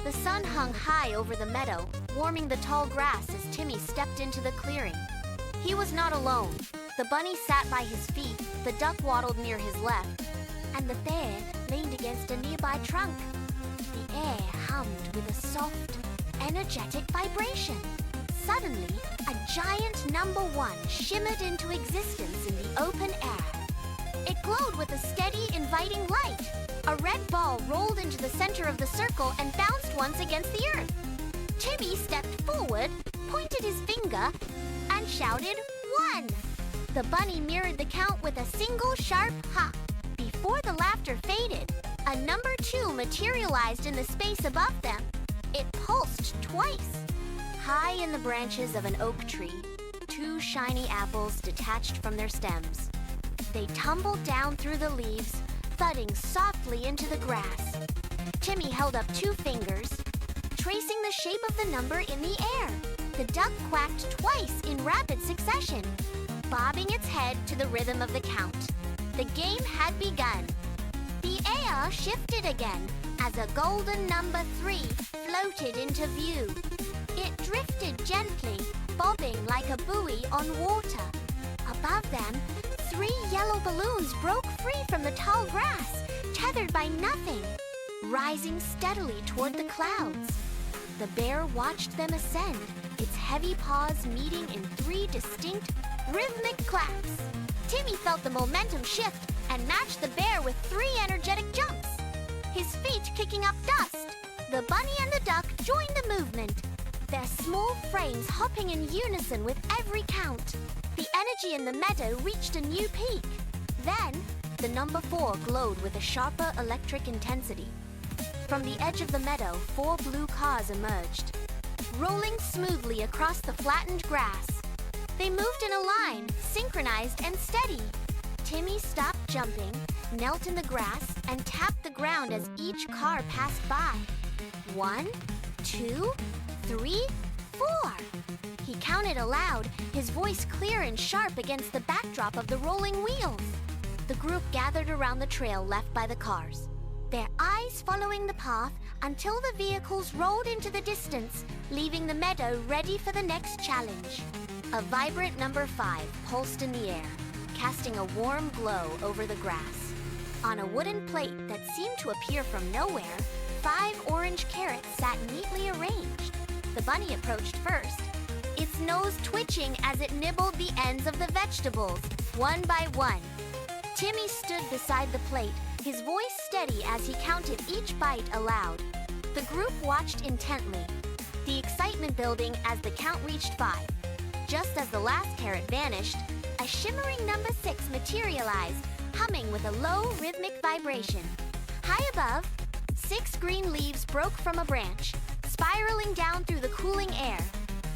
The sun hung high over the meadow, warming the tall grass as Timmy stepped into the clearing. He was not alone. The bunny sat by his feet, the duck waddled near his left, and the bear leaned against a nearby trunk. The air hummed with a soft, energetic vibration. Suddenly, a giant number 1 shimmered into existence in the open air. It glowed with a steady, inviting light. A red ball rolled into the center of the circle and bounced once against the earth. Timmy stepped forward, pointed his finger, and shouted, 1! The bunny mirrored the count with a single sharp ha. Before the laughter faded, a number 2 materialized in the space above them. It pulsed twice. High in the branches of an oak tree, 2 shiny apples detached from their stems. They tumbled down through the leaves, thudding softly into the grass. Timmy held up 2 fingers, tracing the shape of the number in the air. The duck quacked twice in rapid succession, bobbing its head to the rhythm of the count. The game had begun. The air shifted again as a golden number 3 floated into view. It drifted gently, bobbing like a buoy on water. Above them, 3 yellow balloons broke free from the tall grass, tethered by nothing, rising steadily toward the clouds. The bear watched them ascend, its heavy paws meeting in 3 distinct, rhythmic claps. Timmy felt the momentum shift and matched the bear with 3 energetic jumps. His feet kicking up dust, the bunny and the duck joined the movement, their small frames hopping in unison with every count. The energy in the meadow reached a new peak. Then, the number 4 glowed with a sharper electric intensity. From the edge of the meadow, 4 blue cars emerged, rolling smoothly across the flattened grass. They moved in a line, synchronized and steady. Timmy stopped jumping, knelt in the grass, and tapped the ground as each car passed by. 1, 2, 3, 4. He counted aloud, his voice clear and sharp against the backdrop of the rolling wheels. The group gathered around the trail left by the cars, their eyes following the path until the vehicles rolled into the distance, leaving the meadow ready for the next challenge. A vibrant number 5 pulsed in the air, casting a warm glow over the grass. On a wooden plate that seemed to appear from nowhere, 5 orange carrots sat neatly arranged. The bunny approached first, its nose twitching as it nibbled the ends of the vegetables, one by one. Timmy stood beside the plate, his voice steady as he counted each bite aloud. The group watched intently, the excitement building as the count reached 5. Just as the last carrot vanished, a shimmering number 6 materialized, humming with a low rhythmic vibration. High above, 6 green leaves broke from a branch, spiraling down through the cooling air.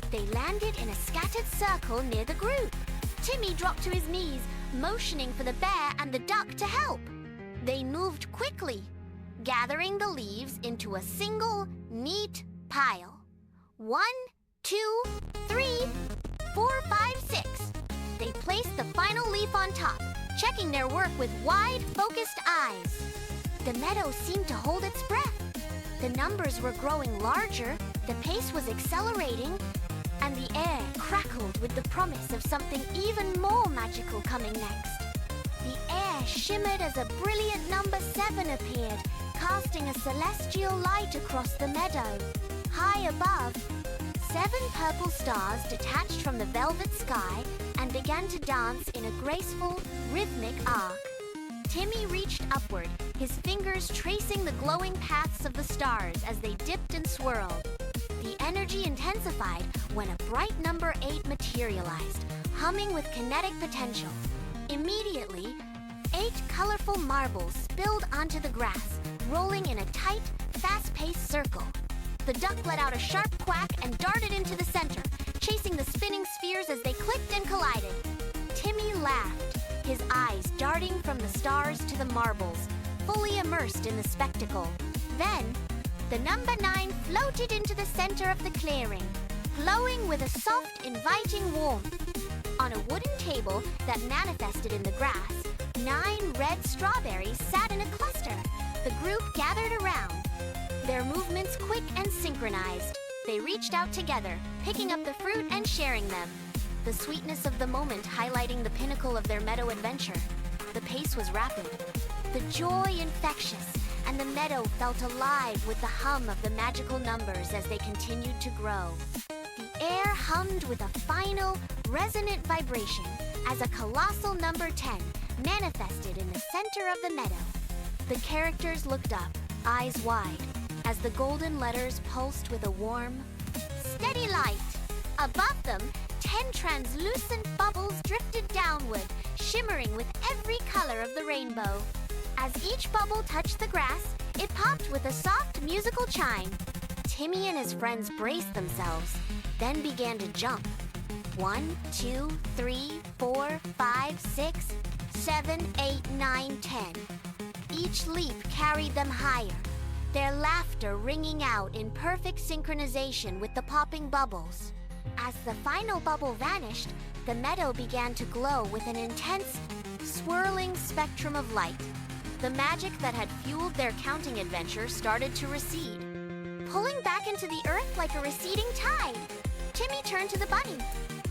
They landed in a scattered circle near the group. Timmy dropped to his knees, motioning for the bear and the duck to help. They moved quickly, gathering the leaves into a single, neat pile. 1, 2, 3, 4, 5, 6. They placed the final leaf on top, checking their work with wide, focused eyes. The meadow seemed to hold its breath. The numbers were growing larger, the pace was accelerating, and the air crackled with the promise of something even more magical coming next. The air shimmered as a brilliant number 7 appeared, casting a celestial light across the meadow. High above, 7 purple stars detached from the velvet sky and began to dance in a graceful, rhythmic arc. Timmy reached upward, his fingers tracing the glowing paths of the stars as they dipped and swirled. The energy intensified when a bright number 8 materialized, humming with kinetic potential. Immediately, 8 colorful marbles spilled onto the grass, rolling in a tight, fast-paced circle. The duck let out a sharp quack and darted into the center, chasing the spinning spheres as they clicked and collided. Timmy laughed, his eyes darting from the stars to the marbles, fully immersed in the spectacle. Then, the number 9 floated into the center of the clearing, glowing with a soft, inviting warmth. On a wooden table that manifested in the grass, 9 red strawberries sat in a cluster. The group gathered around, their movements quick and synchronized. They reached out together, picking up the fruit and sharing them. The sweetness of the moment highlighting the pinnacle of their meadow adventure. The pace was rapid, the joy infectious, and the meadow felt alive with the hum of the magical numbers as they continued to grow. The air hummed with a final, resonant vibration as a colossal number 10 manifested in the center of the meadow. The characters looked up, eyes wide, as the golden letters pulsed with a warm, steady light. Above them, 10 translucent bubbles drifted downward, shimmering with every color of the rainbow. As each bubble touched the grass, it popped with a soft musical chime. Timmy and his friends braced themselves, then began to jump. 1, 2, 3, 4, 5, 6, 7, 8, 9, 10. Each leap carried them higher, their laughter ringing out in perfect synchronization with the popping bubbles. As the final bubble vanished, the meadow began to glow with an intense, swirling spectrum of light. The magic that had fueled their counting adventure started to recede, pulling back into the earth like a receding tide. Timmy turned to the bunny,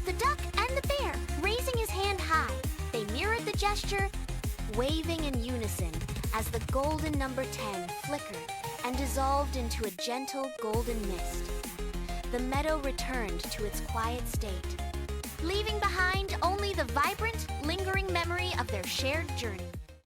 the duck, and the bear, raising his hand high. They mirrored the gesture, waving in unison as the golden number 10 flickered and dissolved into a gentle golden mist. The meadow returned to its quiet state, leaving behind only the vibrant, lingering memory of their shared journey.